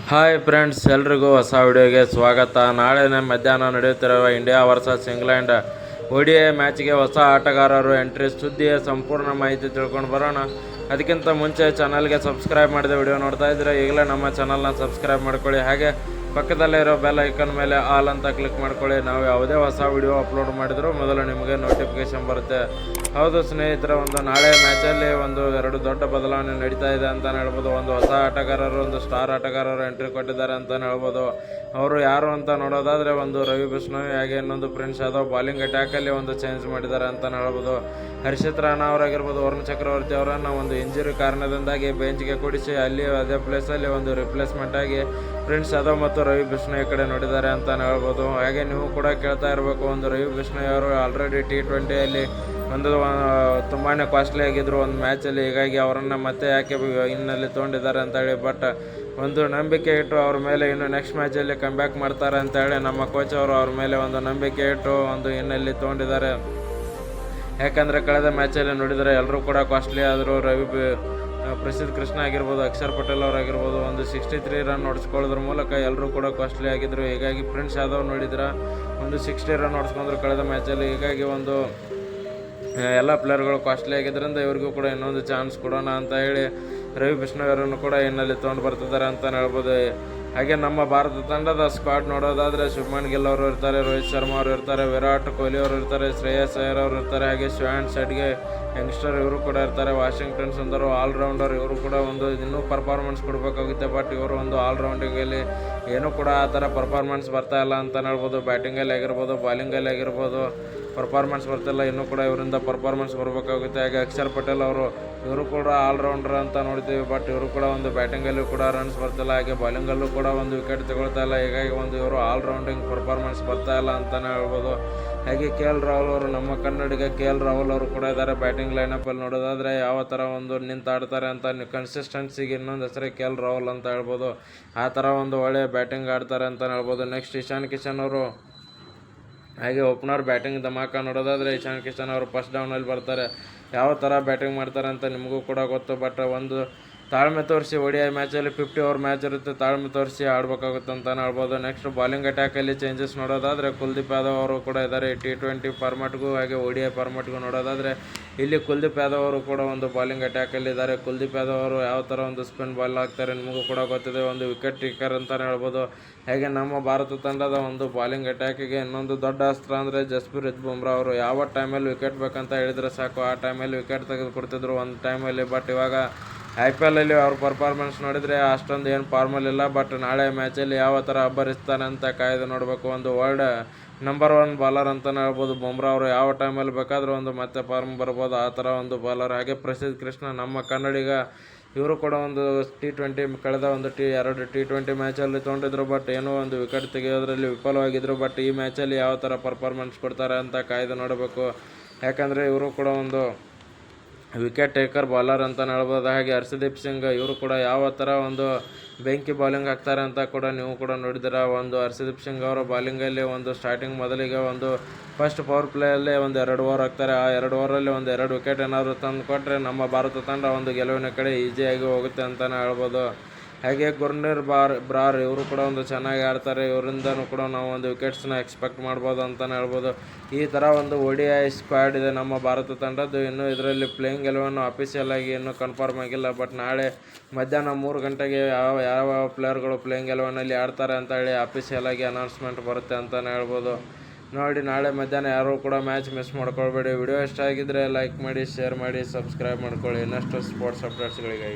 Hi friends, ಎಲ್ರಿಗೂ ಹೊಸ ವಿಡಿಯೋಗೆ ಸ್ವಾಗತ. ನಾಳೆ ಮಧ್ಯಾಹ್ನ ನಡೆಯುತ್ತಿರುವ ಇಂಡಿಯಾ ವರ್ಸಸ್ ಇಂಗ್ಲೆಂಡ್ ODI ಮ್ಯಾಚ್ಗೆ ಹೊಸ ಆಟಗಾರರು ಎಂಟ್ರಿ ಸುದ್ದಿಯ ಸಂಪೂರ್ಣ ಮಾಹಿತಿ ತಿಳ್ಕೊಂಡು ಬರೋಣ. ಅದಕ್ಕಿಂತ ಮುಂಚೆ ಚಾನಲ್ಗೆ ಸಬ್ಸ್ಕ್ರೈಬ್ ಮಾಡಿದ ವಿಡಿಯೋ ನೋಡ್ತಾ ಇದ್ದರೆ ಈಗಲೇ ನಮ್ಮ ಚಾನಲ್ನ ಸಬ್ಸ್ಕ್ರೈಬ್ ಮಾಡ್ಕೊಳ್ಳಿ. ಹಾಗೆ ಪಕ್ಕದಲ್ಲೇ ಇರೋ ಬೆಲ್ ಐಕನ್ ಮೇಲೆ ಆಲ್ ಅಂತ ಕ್ಲಿಕ್ ಮಾಡ್ಕೊಳ್ಳಿ. ನಾವು ಯಾವುದೇ ಹೊಸ ವಿಡಿಯೋ ಅಪ್ಲೋಡ್ ಮಾಡಿದರೂ ಮೊದಲು ನಿಮಗೆ ನೋಟಿಫಿಕೇಶನ್ ಬರುತ್ತೆ. ಹೌದು ಸ್ನೇಹಿತರೆ, ನಾಳೆ ಮ್ಯಾಚಲ್ಲಿ ಎರಡು ದೊಡ್ಡ ಬದಲಾವಣೆ ನಡೀತಾ ಇದೆ ಅಂತಲೇ ಹೇಳ್ಬೋದು. ಹೊಸ ಆಟಗಾರರು, ಸ್ಟಾರ್ ಆಟಗಾರರು ಎಂಟ್ರಿ ಕೊಟ್ಟಿದ್ದಾರೆ ಅಂತಲೇ ಹೇಳ್ಬೋದು. ಅವರು ಯಾರು ಅಂತ ನೋಡೋದಾದರೆ ರವಿ ಬಿಷ್ಣೋಯ್, ಹಾಗೆ ಇನ್ನೊಂದು ಪ್ರಿನ್ಸ್ ಯಾದವ್ ಬಾಲಿಂಗ್ ಅಟ್ಯಾಕಲ್ಲಿ ಚೇಂಜ್ ಮಾಡಿದ್ದಾರೆ ಅಂತಲೇ ಹೇಳ್ಬೋದು. ಹರ್ಷಿತ್ ರಾಣಾ ಅವರಾಗಿರ್ಬೋದು, ವರುಣ್ ಚಕ್ರವರ್ತಿ ಅವರನ್ನು ಇಂಜುರಿ ಕಾರಣದಿಂದಾಗಿ ಬೆಂಚ್ಗೆ ಕೂಡಿಸಿ ಅಲ್ಲಿ ಅದೇ ಪ್ಲೇಸಲ್ಲಿ ರಿಪ್ಲೇಸ್ಮೆಂಟ್ ಆಗಿ ಪ್ರಿನ್ಸ್ ಯಾದವ್ ಮತ್ತು ರವಿ ಬಿಷ್ಣೋಯ್ ಕಡೆ ನೋಡಿದ್ದಾರೆ ಅಂತಲೇ ಹೇಳ್ಬೋದು. ಹಾಗೆ ನೀವು ಕೂಡ ಕೇಳ್ತಾ ಇರಬೇಕು, ರವಿ ಬಿಷ್ಣೋಯ್ ಅವರು ಆಲ್ರೆಡಿ T20ಯಲ್ಲಿ ತುಂಬಾ ಕಾಸ್ಟ್ಲಿ ಆಗಿದ್ರು ಮ್ಯಾಚಲ್ಲಿ, ಹೀಗಾಗಿ ಅವರನ್ನು ಮತ್ತೆ ಯಾಕೆ ಇನ್ನಲ್ಲಿ ತೊಗೊಂಡಿದ್ದಾರೆ ಅಂತೇಳಿ. ಬಟ್ ನಂಬಿಕೆ ಇಟ್ಟು ಅವ್ರ ಮೇಲೆ ಇನ್ನು ನೆಕ್ಸ್ಟ್ ಮ್ಯಾಚಲ್ಲಿ ಕಮ್ಬ್ಯಾಕ್ ಮಾಡ್ತಾರೆ ಅಂತೇಳಿ ನಮ್ಮ ಕೋಚ್ ಅವರು ಅವ್ರ ಮೇಲೆ ನಂಬಿಕೆ ಇಟ್ಟು ಇನ್ನಲ್ಲಿ ತೊಗೊಂಡಿದ್ದಾರೆ. ಯಾಕಂದರೆ ಕಳೆದ ಮ್ಯಾಚಲ್ಲಿ ನೋಡಿದರೆ ಎಲ್ಲರೂ ಕೂಡ ಕಾಸ್ಟ್ಲಿ ಆದರು. ಪ್ರಸಿದ್ಧ ಕೃಷ್ಣ ಆಗಿರ್ಬೋದು, ಅಕ್ಷರ್ ಪಟೇಲ್ ಅವರಾಗಿರ್ಬೋದು 63 ರನ್ ಹೊಡೆಸ್ಕೊಳ್ಳೋದ್ರ ಮೂಲಕ ಎಲ್ಲರೂ ಕೂಡ ಕಾಸ್ಟ್ಲಿ ಆಗಿದ್ದರು. ಹೀಗಾಗಿ ಪ್ರಿನ್ಸ್ ಯಾದವ್ ನೋಡಿದ್ರೆ 60 ರನ್ ಹೊಡೆಸ್ಕೊಂಡ್ರು ಕಳೆದ ಮ್ಯಾಚಲ್ಲಿ. ಹೀಗಾಗಿ ಎಲ್ಲ ಪ್ಲೇಯರ್ಗಳು ಕಾಸ್ಟ್ಲಿ ಆಗಿದ್ದರಿಂದ ಇವ್ರಿಗೂ ಕೂಡ ಇನ್ನೊಂದು ಚಾನ್ಸ್ ಕೊಡೋಣ ಅಂತ ಹೇಳಿ ರವಿ ಬಿಷ್ಣೋಯ್ ಅವರನ್ನು ಕೂಡ ಇನ್ನಲ್ಲಿ ತೊಗೊಂಡು ಬರ್ತಿದ್ದಾರೆ ಅಂತಲೇ ಹೇಳ್ಬೋದು. ಹಾಗೆ ನಮ್ಮ ಭಾರತ ತಂಡದ ಸ್ಕ್ವಾಡ್ ನೋಡೋದಾದರೆ ಶುಭ್ಮನ್ ಗಿಲ್ ಅವರು ಇರ್ತಾರೆ, ರೋಹಿತ್ ಶರ್ಮಾ ಅವರು ಇರ್ತಾರೆ, ವಿರಾಟ್ ಕೊಹ್ಲಿ ಅವರು ಇರ್ತಾರೆ, ಶ್ರೇಯಸ್ ಅಯ್ಯರ್ ಅವರು ಇರ್ತಾರೆ, ಹಾಗೆ ಶ್ರೇಯಾನ್ ಶೆಟ್ಗೆ ಯಂಗ್ಸ್ಟರ್ ಇವರು ಕೂಡ ಇರ್ತಾರೆ, ವಾಷಿಂಗ್ಟನ್ ಸುಂದರ್ ಆಲ್ರೌಂಡರ್ ಇವರು ಕೂಡ ಇನ್ನೂ ಪರ್ಫಾರ್ಮೆನ್ಸ್ ಕೊಡಬೇಕಾಗುತ್ತೆ. ಬಟ್ ಇವರು ಆಲ್ರೌಂಡಿಂಗಲ್ಲಿ ಏನೂ ಕೂಡ ಆ ಥರ ಪರ್ಫಾರ್ಮೆನ್ಸ್ ಬರ್ತಾ ಇಲ್ಲ ಅಂತಲೇ ಹೇಳ್ಬೋದು. ಬ್ಯಾಟಿಂಗಲ್ಲಿ ಆಗಿರ್ಬೋದು, ಬಾಲಿಂಗಲ್ಲಿ ಆಗಿರ್ಬೋದು ಪರ್ಫಾರ್ಮೆನ್ಸ್ ಬರ್ತಿಲ್ಲ. ಇನ್ನೂ ಕೂಡ ಇವರಿಂದ ಪರ್ಫಾರ್ಮೆನ್ಸ್ ಬರಬೇಕಾಗುತ್ತೆ. ಹಾಗೆ ಅಕ್ಷರ್ ಪಟೇಲ್ ಇವರು ಕೂಡ ಆಲ್ರೌಂಡರ್ ಅಂತ ನೋಡ್ತೀವಿ, ಬಟ್ ಇವರು ಕೂಡ ಬ್ಯಾಟಿಂಗಲ್ಲೂ ಕೂಡ ರನ್ಸ್ ಬರ್ತಿಲ್ಲ, ಹಾಗೆ ಬಾಲಿಂಗಲ್ಲೂ ಕೂಡ ವಿಕೆಟ್ ತಗೊಳ್ತಾ ಇಲ್ಲ. ಹೀಗಾಗಿ ಇವರು ಆಲ್ರೌಂಡಿಂಗ್ ಪರ್ಫಾರ್ಮೆನ್ಸ್ ಬರ್ತಾ ಇಲ್ಲ ಅಂತಲೇ ಹೇಳ್ಬೋದು. ಹಾಗೆ KL ರಾಹುಲ್ ಅವರು, ನಮ್ಮ ಕನ್ನಡಿಗ KL ರಾಹುಲ್ ಅವರು ಕೂಡ ಇದ್ದಾರೆ ಬ್ಯಾಟಿಂಗ್ ಲೈನಪ್ಪಲ್ಲಿ. ನೋಡೋದಾದರೆ ಯಾವ ಥರ ನಿಂತಾಡ್ತಾರೆ ಅಂತ ಕನ್ಸಿಸ್ಟೆನ್ಸಿಗೆ ಇನ್ನೊಂದು ಹೆಸರೇ KL ರಾಹುಲ್ ಅಂತ ಹೇಳ್ಬೋದು. ಆ ಥರ ಒಳ್ಳೆಯ ಬ್ಯಾಟಿಂಗ್ ಆಡ್ತಾರೆ ಅಂತಲೇ ಹೇಳ್ಬೋದು. ನೆಕ್ಸ್ಟ್ ಇಶಾನ್ ಕಿಶನ್ ಅವರು, ಹಾಗೆ ಓಪನರ್ ಬ್ಯಾಟಿಂಗ್ ಧಮಾಕ ನೋಡೋದಾದರೆ ಇಶಾನ್ ಕಿಶನ್ ಅವರು ಫಸ್ಟ್ ಡೌನಲ್ಲಿ ಬರ್ತಾರೆ. ಯಾವ ಥರ ಬ್ಯಾಟಿಂಗ್ ಮಾಡ್ತಾರೆ ಅಂತ ನಿಮಗೂ ಕೂಡ ಗೊತ್ತು. ಬಟ್ ತಾಳ್ಮೆ ತೋರಿಸಿ ODI ಮ್ಯಾಚಲ್ಲಿ 50 ಓವರ್ ಮ್ಯಾಚ್ ಇರುತ್ತೆ, ತಾಳ್ಮೆ ತೋರಿಸಿ ಆಡಬೇಕಾಗುತ್ತೆ ಅಂತಲೇ ಹೇಳ್ಬೋದು. ನೆಕ್ಸ್ಟ್ ಬಾಲಿಂಗ್ ಅಟ್ಯಾಕಲ್ಲಿ ಚೇಂಜಸ್ ನೋಡೋದಾದರೆ ಕುಲ್ದೀಪ್ ಯಾದವ್ ಅವರು ಕೂಡ ಇದ್ದಾರೆ. T20 ಫಾರ್ಮ್ಯಾಟ್ಗೂ ಹಾಗೆ ODI ಫಾರ್ಮ್ಯಾಟ್ಗೂ ನೋಡೋದಾದರೆ ಇಲ್ಲಿ ಕುಲ್ದೀಪ್ ಯಾದವ್ ಅವರು ಕೂಡ ಬಾಲಿಂಗ್ ಅಟ್ಯಾಕಲ್ಲಿ ಇದ್ದಾರೆ. ಕುಲ್ದೀಪ್ ಯಾದವ್ ಅವರು ಯಾವ ಥರ ಸ್ಪಿನ್ ಬಾಲ್ ಹಾಕ್ತಾರೆ ನಿಮಗೂ ಕೂಡ ಗೊತ್ತಿದೆ, ವಿಕೆಟ್ ಟೇಕರ್ ಅಂತಲೇ ಹೇಳ್ಬೋದು. ಹಾಗೆ ನಮ್ಮ ಭಾರತ ತಂಡದ ಬಾಲಿಂಗ್ ಅಟ್ಯಾಕಿಗೆ ಇನ್ನೊಂದು ದೊಡ್ಡ ಅಸ್ತ್ರ ಅಂದರೆ ಜಸ್ಪ್ರೀತ್ ಬುಮ್ರಾ ಅವರು. ಯಾವ ಟೈಮಲ್ಲಿ ವಿಕೆಟ್ ಬೇಕಂತ ಹೇಳಿದರೆ ಸಾಕು, ಆ ಟೈಮಲ್ಲಿ ವಿಕೆಟ್ ತೆಗೆದು ಕೊಡ್ತಿದ್ರು ಒಂದು ಟೈಮಲ್ಲಿ. ಬಟ್ ಇವಾಗ IPL ಅಲ್ಲಿ ಅವ್ರ ಪರ್ಫಾರ್ಮೆನ್ಸ್ ನೋಡಿದರೆ ಅಷ್ಟೊಂದು ಏನು ಫಾರ್ಮಲ್ಲಿಲ್ಲ. ಬಟ್ ನಾಳೆ ಮ್ಯಾಚಲ್ಲಿ ಯಾವ ಥರ ಅಬ್ಬರಿಸ್ತಾನೆ ಅಂತ ಕಾಯ್ದು ನೋಡಬೇಕು. ವರ್ಲ್ಡ್ ನಂಬರ್ 1 ಬಾಲರ್ ಅಂತಲೇ ಹೇಳ್ಬೋದು ಬುಮ್ರಾ ಅವರು. ಯಾವ ಟೈಮಲ್ಲಿ ಬೇಕಾದರೂ ಮತ್ತೆ ಫಾರ್ಮ್ ಬರ್ಬೋದು, ಆ ಥರ ಬಾಲರ್. ಹಾಗೆ ಪ್ರಸಿದ್ಧ ಕೃಷ್ಣ, ನಮ್ಮ ಕನ್ನಡಿಗ, ಇವರು ಕೂಡ T20 ಕಳೆದ 2 T20 ಮ್ಯಾಚಲ್ಲಿ ತೊಗೊಂಡಿದ್ರು. ಬಟ್ ಏನೋ ವಿಕೆಟ್ ತೆಗೆಯೋದ್ರಲ್ಲಿ ವಿಫಲವಾಗಿದ್ದರು. ಬಟ್ ಈ ಮ್ಯಾಚಲ್ಲಿ ಯಾವ ಥರ ಪರ್ಫಾರ್ಮೆನ್ಸ್ ಕೊಡ್ತಾರೆ ಅಂತ ಕಾಯ್ದು ನೋಡಬೇಕು. ಯಾಕಂದರೆ ಇವರು ಕೂಡ ವಿಕೆಟ್ ಟೇಕರ್ ಬಾಲರ್ ಅಂತಲೇ ಹೇಳ್ಬೋದು. ಹಾಗೆ ಹರ್ಷದೀಪ್ ಸಿಂಗ್, ಇವರು ಕೂಡ ಯಾವ ಥರ ಬೆಂಕಿ ಬಾಲಿಂಗ್ ಹಾಕ್ತಾರೆ ಅಂತ ಕೂಡ ನೀವು ಕೂಡ ನೋಡಿದ್ದೀರ. ಹರ್ಷದೀಪ್ ಸಿಂಗ್ ಅವರ ಬಾಲಿಂಗಲ್ಲಿ ಸ್ಟಾರ್ಟಿಂಗ್ ಮೊದಲಿಗೆ ಫಸ್ಟ್ ಪವರ್ ಪ್ಲೇಯಲ್ಲೇ 2 ಓವರ್ ಹಾಕ್ತಾರೆ. ಆ 2 ಓವರಲ್ಲಿ 2 ವಿಕೆಟ್ ಏನಾದರೂ ತಂದು ಕೊಟ್ಟರೆ ನಮ್ಮ ಭಾರತ ತಂಡ ಗೆಲುವಿನ ಕಡೆ ಈಸಿಯಾಗಿ ಹೋಗುತ್ತೆ ಅಂತಲೇ ಹೇಳ್ಬೋದು. ಹಾಗೆ ಗುರ್ನೀರ್ ಬ್ರಾರ್ ಇವರು ಕೂಡ ಚೆನ್ನಾಗಿ ಆಡ್ತಾರೆ. ಇವರಿಂದನೂ ಕೂಡ ನಾವು ವಿಕೆಟ್ಸ್ನ ಎಕ್ಸ್ಪೆಕ್ಟ್ ಮಾಡ್ಬೋದು ಅಂತಲೇ ಹೇಳ್ಬೋದು. ಈ ಥರ ODI ಸ್ಕ್ವಾಡ್ ಇದೆ ನಮ್ಮ ಭಾರತ ತಂಡದ್ದು. ಇನ್ನೂ ಇದರಲ್ಲಿ ಪ್ಲೇಯಿಂಗ್ 11 ಅಫಿಷಿಯಲ್ ಆಗಿ ಇನ್ನೂ ಕನ್ಫರ್ಮ್ ಆಗಿಲ್ಲ. ಬಟ್ ನಾಳೆ ಮಧ್ಯಾಹ್ನ 3 ಗಂಟೆಗೆ ಯಾವ ಪ್ಲೇಯರ್ಗಳು ಪ್ಲೇಯಿಂಗ್ 11ನಲ್ಲಿ ಆಡ್ತಾರೆ ಅಂತ ಹೇಳಿ ಅಫಿಷಿಯಲ್ ಆಗಿ ಅನೌನ್ಸ್ಮೆಂಟ್ ಬರುತ್ತೆ ಅಂತಲೇ ಹೇಳ್ಬೋದು. ನೋಡಿ, ನಾಳೆ ಮಧ್ಯಾಹ್ನ ಯಾರೂ ಕೂಡ ಮ್ಯಾಚ್ ಮಿಸ್ ಮಾಡ್ಕೊಳ್ಬೇಡಿ. ವಿಡಿಯೋ ಇಷ್ಟ ಆಗಿದ್ದರೆ ಲೈಕ್ ಮಾಡಿ, ಶೇರ್ ಮಾಡಿ, ಸಬ್ಸ್ಕ್ರೈಬ್ ಮಾಡ್ಕೊಳ್ಳಿ ಇನ್ನಷ್ಟು ಸ್ಪೋರ್ಟ್ಸ್ ಅಪ್ಡೇಟ್ಸ್ಗಳಿಗಾಗಿ.